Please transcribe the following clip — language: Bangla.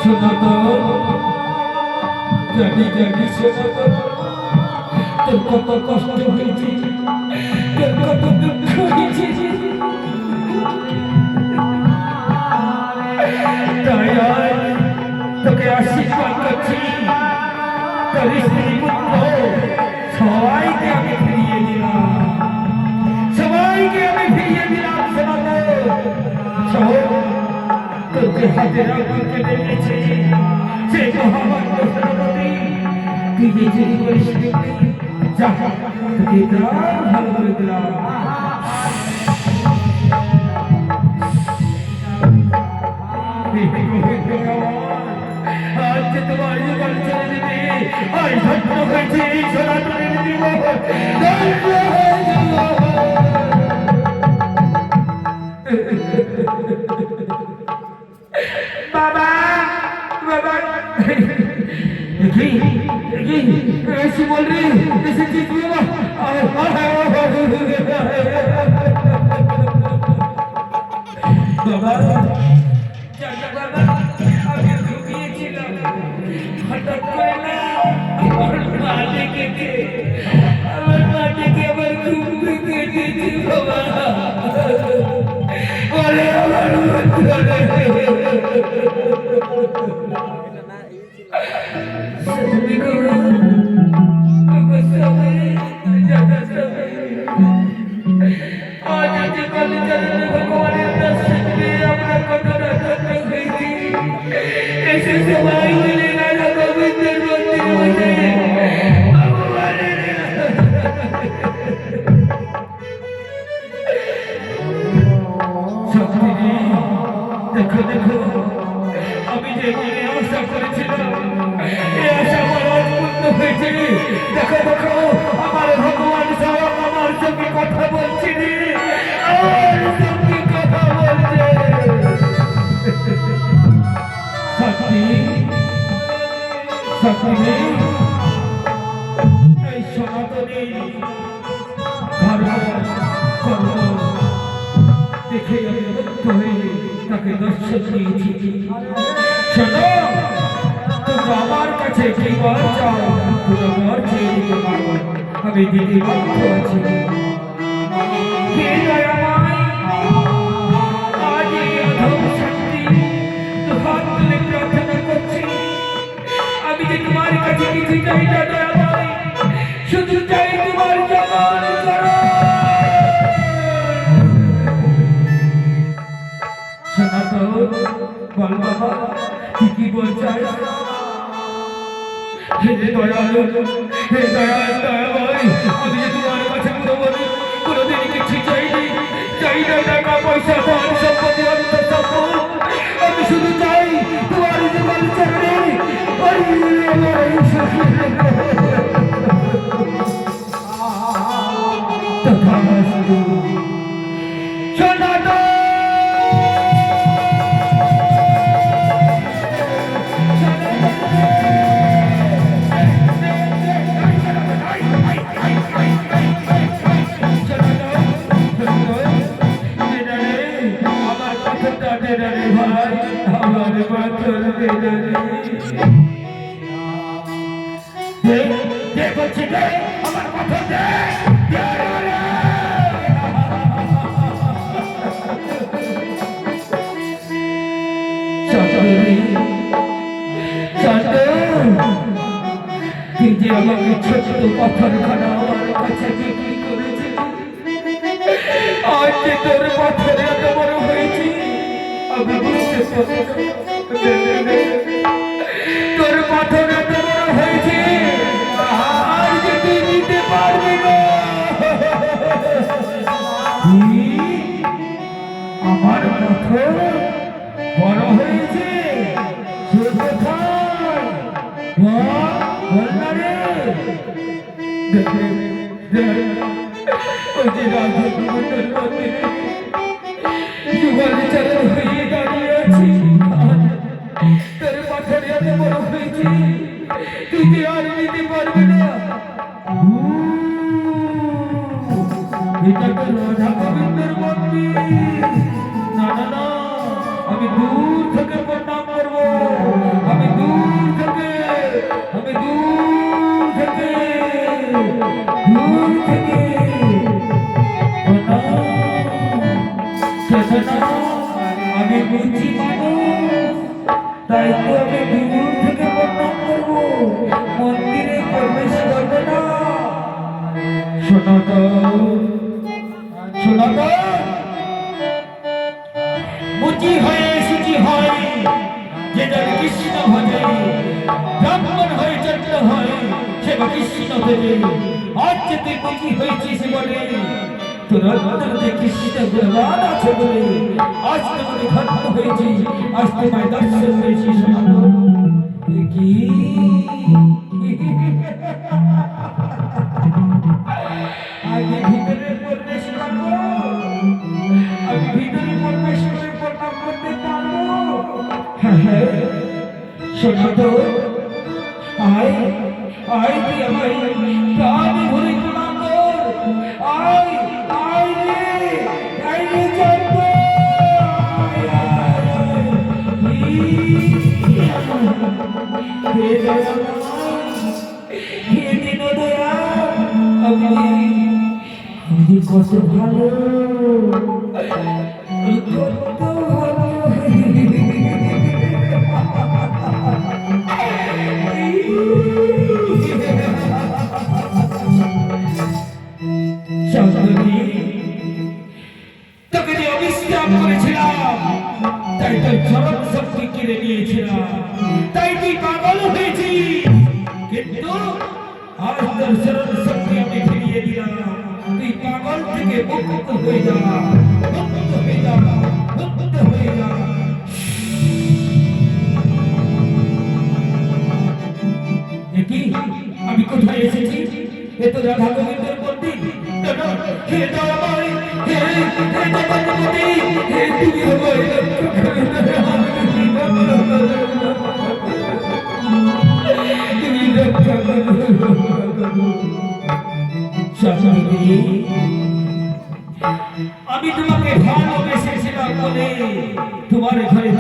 শোনো তো, জানি জানি শোনো তো, তোর কত কষ্ট হয়েছে, তোর কত দুঃখ হয়েছে। তাই আজ তোকে আশীর্বাদ করছি, তোর স্ত্রী পুত্র সবাইকে আমি ফিরিয়ে দিলাম, সবাইকে আমি ফিরিয়ে দিলাম। শোনো তো, তোকে হাতের আগুন কেটে গেছে সেই মহামান্য সেনাপতি, তুই যে চুরি করিস যা, তোকে প্রাণ ভালো করে দিলাম। আজ যে তোমার জীবন ছেড়ে দিবি, আজ ধন্য হয়েছে এই সনাতনের জীবন ধন্য হয়ে গেল। বাবা বাবা ऐसी बोल रही जैसे जीत गया। बाबा बाबा আমি ঘুমিয়েছিলাম, হঠাৎ করে না আমার মা ডেকেছে, আমার মা ডেকে আমার ঘুম ভেঙে দিয়েছে। বাবা বলে আমার ভগবানের দর্শন পেয়ে আমরা কতটা ধন্য হয়েছি। এসে সবাই মিলে রাধা গোবিন্দের মন্দিরে বসে ভগবানের শক্তি। দেখো দেখো, আমি যে আশা করেছিলাম এই আশা আমার পূর্ণ হয়েছে। দেখো দেখো, আমার ভগবান স্বয়ং আমার সঙ্গে কথা বলছে, আমার সঙ্গে কথা বলছে। শক্তি শক্তি, এই সনাতনী ধর্ম কর্ম দেখে আমি মুগ্ধ হয়ে তাকে দর্শন দিয়েছি। শোনো, তুমি আমার কাছে যেবার চাও পুরোবার চেয়ে দিতে পারো, আমি দিতে বাধ্য আছি। হে দয়াময়, আজ এই অধম শক্তি হাত তুলে প্রার্থনা করছি, আমি যে তোমার কাছে কিছু চাই না দয়াময়, শুধু চাই তোমার জগৎ করো। শোনা তো, বল বাবা কি কি বলছাই? হে দয়ালু, হে দয়াল দয়াময়, আমি যে তোমার কাছে কোনোদিন কিছু চাইনি, চাই না টাকা পয়সা ধন সম্পত্তি অর্থ সম্পদ, আমি শুধু চাই তোমার জীবন চরণে তথাস্তু। শোনা তো, আমার কথা তুই যে আমাকে ছোট্ট পাথর খানা আমার কাছে বিক্রি করেছিস, আজ যে তোর পাথরে এত বড় হয়েছি আমি বুঝতে পারছি। তোর পাথর এত বড় হয়েছে আর যে তুই নিতে পারবি না। আমার পাথর বড় হয়েছে সে কোথায় বল না রে। ওই যে রাধা গোবিন্দের মন্দিরে যুগলচরণ হয়ে দাঁড়িয়ে আছি, তোর পাথর এত বড় হয়েছে তুই যে আর নিতে পারবি না। এটা তো রাধা গোবিন্দের মন্দির। না না না, আমি দূর থেকে প্রণাম করবো, আমি দূর থেকে, আমি দূর থেকে, দূর থেকে প্রণাম। কেন না, আমি বুঝি মানুষ, তাই তো আমি দূর থেকে প্রণাম করবো, মন্দিরে প্রবেশ করবে না। সনাতন, সনাতন, মুচি হয়ে সুচি হয় যে যার কৃষ্ণ ভজে, ব্রাহ্মণ হয়ে চন্দ্র হয় সে বা কৃষ্ণ ভজে। আজ যে তুই মুচি হয়েছিস বলে, তোর অন্তর যে কৃষ্ণ গুণবান আছে বলে, আজ তোমার ধন্য হয়েছি, আজ তোমায় দর্শন হয়েছি। সনাতন কি আমি ভিতরে প্রবেশ করবো, আমি ভিতরে প্রবেশ করে প্রণাম করতে পারবো। হ্যাঁ হ্যাঁ, সনাতন, আয় আয় তুই আমায় প্রাণ ভরে প্রণাম কর। আয় আয় রে, আয় রে চন্দ্র, আয় আয় আয়। হে দয়াময়, হে দীনদয়া, আমি কত ভালো, কত ভালো। চন্দ্রী, তোকে যে অবিশ্রাম করেছিলাম, তাই তোর চরম শক্তি কেড়ে নিয়েছিলাম, তাই তুই পাগল হয়েছিস। কিন্তু আজ তোর চরম শক্তি আমি ফিরিয়ে দিলাম, তুই পাগল থেকে মুক্ত হয়ে যা, মুক্ত হয়ে যা, মুক্ত হয়ে যা। দেখি আমি কোথায় এসেছি? এ তো রাধা গোবিন্দের মন্দির। হে দয়াময়, হে জগৎপতি, হে তুমি আমায় রক্ষা করে দাও, তুমি রক্ষা করো। শাশুড়ি, আমি তোমাকে ভালোবেসেছিলাম বলে তোমার ঘরে